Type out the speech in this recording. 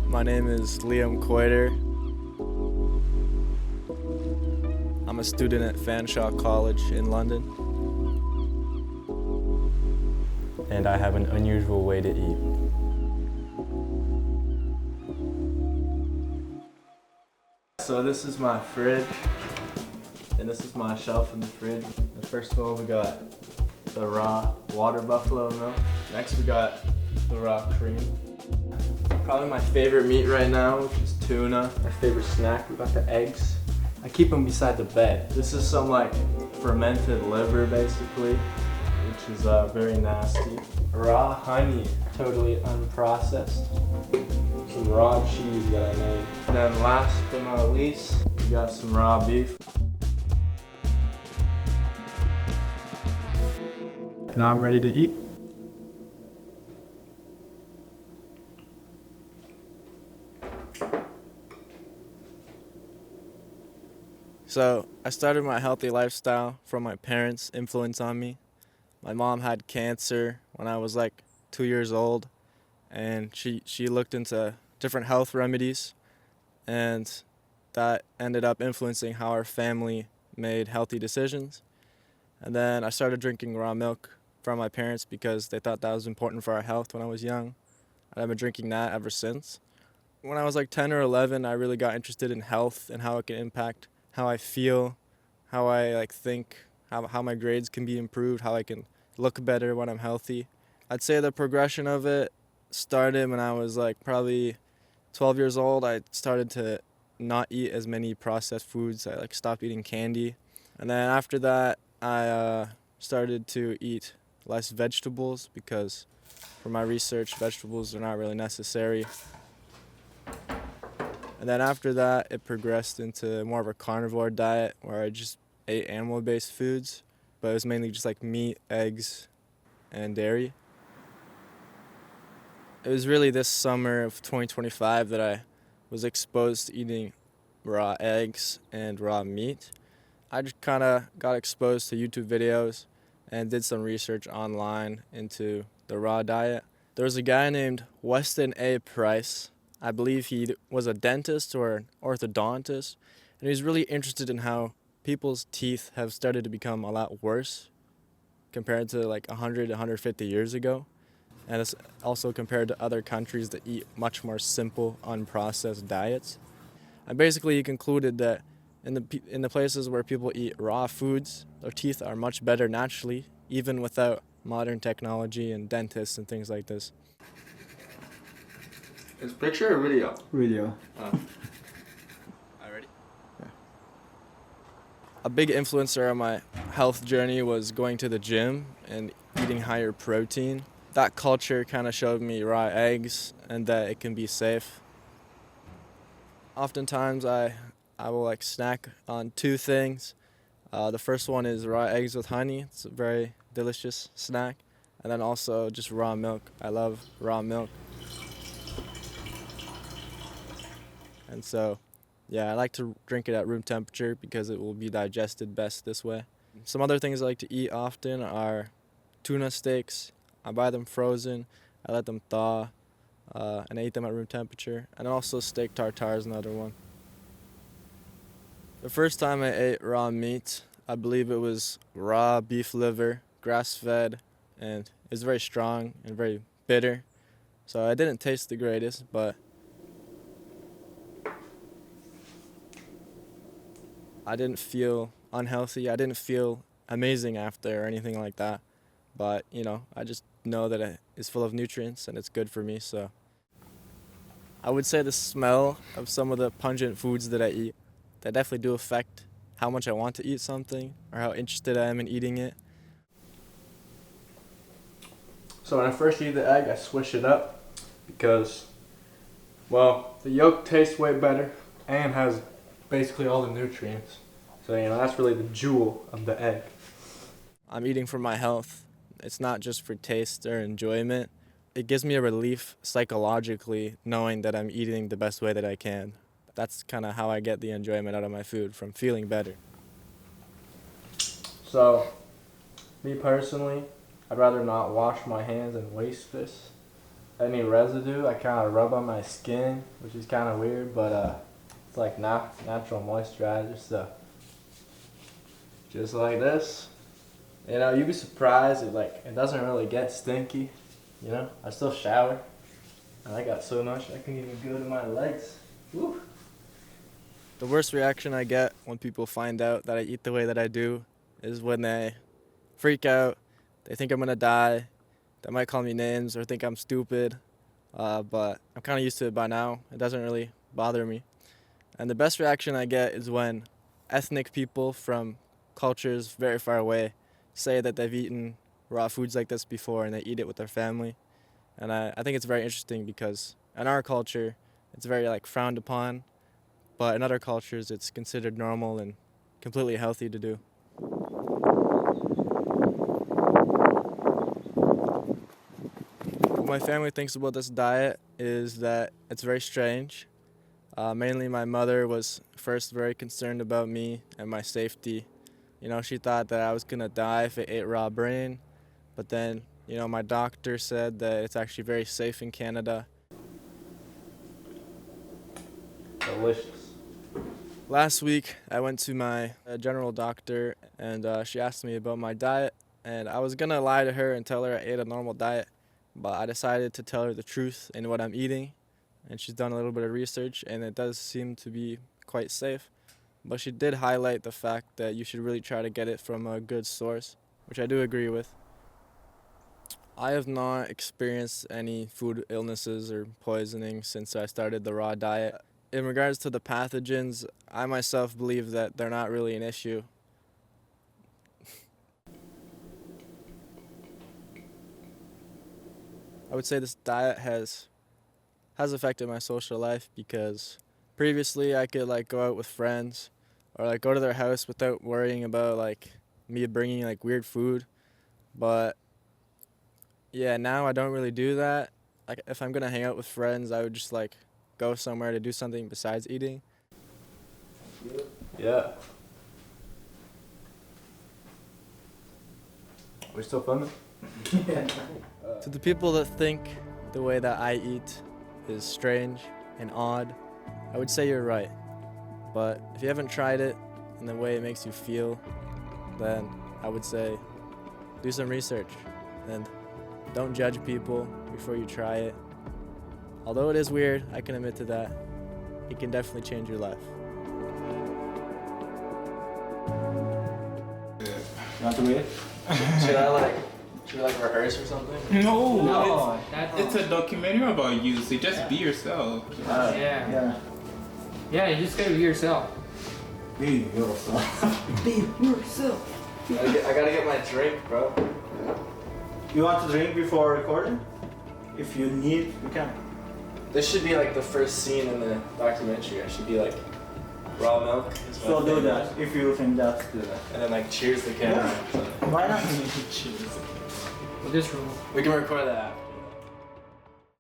My name is Liam Coiter. I'm a student at Fenshaw College in London. And I have an unusual way to eat. So this is my fridge, and this is my shelf in the fridge. And first of all, we got the raw water buffalo milk. Next we got the raw cream. Probably my favorite meat right now, which is tuna. My favorite snack, we got the eggs. I keep them beside the bed. This is some like fermented liver basically, which is very nasty. Raw honey, totally unprocessed. Some raw cheese that I made. And then last but not least, we got some raw beef. Now I'm ready to eat. So I started my healthy lifestyle from my parents' influence on me. My mom had cancer when I was like 2 years old, and she looked into different health remedies, and that ended up influencing how our family made healthy decisions. And then I started drinking raw milk from my parents because they thought that was important for our health when I was young. And I've been drinking that ever since. When I was like 10 or 11, I really got interested in health and how it can impact how I feel, how I like think, how my grades can be improved, how I can look better when I'm healthy. I'd say the progression of it started when I was like probably 12 years old. I started to not eat as many processed foods. I like stopped eating candy. And then after that, I started to eat less vegetables because for my research, vegetables are not really necessary. And then after that, it progressed into more of a carnivore diet where I just ate animal-based foods, but it was mainly just like meat, eggs, and dairy. It was really this summer of 2025 that I was exposed to eating raw eggs and raw meat. I just kind of got exposed to YouTube videos and did some research online into the raw diet. There was a guy named Weston A. Price. I believe he was a dentist or an orthodontist, and he was really interested in how people's teeth have started to become a lot worse compared to like 100, 150 years ago. And it's also compared to other countries that eat much more simple, unprocessed diets. And basically he concluded that in the places where people eat raw foods, their teeth are much better naturally, even without modern technology and dentists and things like this. Is picture or video? Video. All right, ready? Yeah. A big influencer on my health journey was going to the gym and eating higher protein. That culture kind of showed me raw eggs and that it can be safe. Oftentimes I will like snack on two things. The first one is raw eggs with honey. It's a very delicious snack. And then also just raw milk. I love raw milk. And so, yeah, I like to drink it at room temperature because it will be digested best this way. Some other things I like to eat often are tuna steaks. I buy them frozen, I let them thaw, and I eat them at room temperature. And also steak tartare is another one. The first time I ate raw meat, I believe it was raw beef liver, grass-fed, and it's very strong and very bitter. So I didn't taste the greatest, but I didn't feel unhealthy. I didn't feel amazing after or anything like that. But, you know, I just know that it is full of nutrients and it's good for me, so. I would say the smell of some of the pungent foods that I eat, that definitely do affect how much I want to eat something or how interested I am in eating it. So when I first eat the egg, I swish it up because, well, the yolk tastes way better and has basically all the nutrients. So, you know, that's really the jewel of the egg. I'm eating for my health. It's not just for taste or enjoyment. It gives me a relief psychologically knowing that I'm eating the best way that I can. That's kind of how I get the enjoyment out of my food, from feeling better. So, me personally, I'd rather not wash my hands and waste this. Any residue, I kind of rub on my skin, which is kind of weird, but it's like natural moisturizer stuff. Just like this. You know, you'd be surprised, it doesn't really get stinky. You know, I still shower, and I got so much I can even go to my legs. Woo. The worst reaction I get when people find out that I eat the way that I do is when they freak out, they think I'm gonna die, they might call me names or think I'm stupid, but I'm kind of used to it by now. It doesn't really bother me. And the best reaction I get is when ethnic people from cultures very far away say that they've eaten raw foods like this before and they eat it with their family. And I think it's very interesting because in our culture, it's very frowned upon, but in other cultures, it's considered normal and completely healthy to do. What my family thinks about this diet is that it's very strange. Mainly my mother was first very concerned about me and my safety. You know, she thought that I was gonna die if I ate raw brain, but then, you know, my doctor said that it's actually very safe in Canada. Delicious. Last week, I went to my general doctor and she asked me about my diet, and I was gonna lie to her and tell her I ate a normal diet, but I decided to tell her the truth in what I'm eating, and she's done a little bit of research and it does seem to be quite safe. But she did highlight the fact that you should really try to get it from a good source, which I do agree with. I have not experienced any food illnesses or poisoning since I started the raw diet. In regards to the pathogens, I myself believe that they're not really an issue. I would say this diet has affected my social life because previously I could go out with friends or go to their house without worrying about me bringing weird food. But yeah, now I don't really do that. If I'm gonna hang out with friends, I would just go somewhere to do something besides eating. Yeah. We're still filming? To the people that think the way that I eat is strange and odd, I would say you're right. But if you haven't tried it and the way it makes you feel, then I would say do some research and don't judge people before you try it. Although it is weird, I can admit to that. It can definitely change your life. You want to read it? Should I rehearse or something? No, it's a documentary about you, so just be yourself. Yeah. Yeah, you just gotta be yourself. Be yourself. Be yourself. I gotta get my drink, bro. You want to drink before recording? If you need, you can. This should be the first scene in the documentary. I should be raw milk. So do that. If you think that, do that. And then cheers the camera. Why not? Cheers. With this rule. We can record that.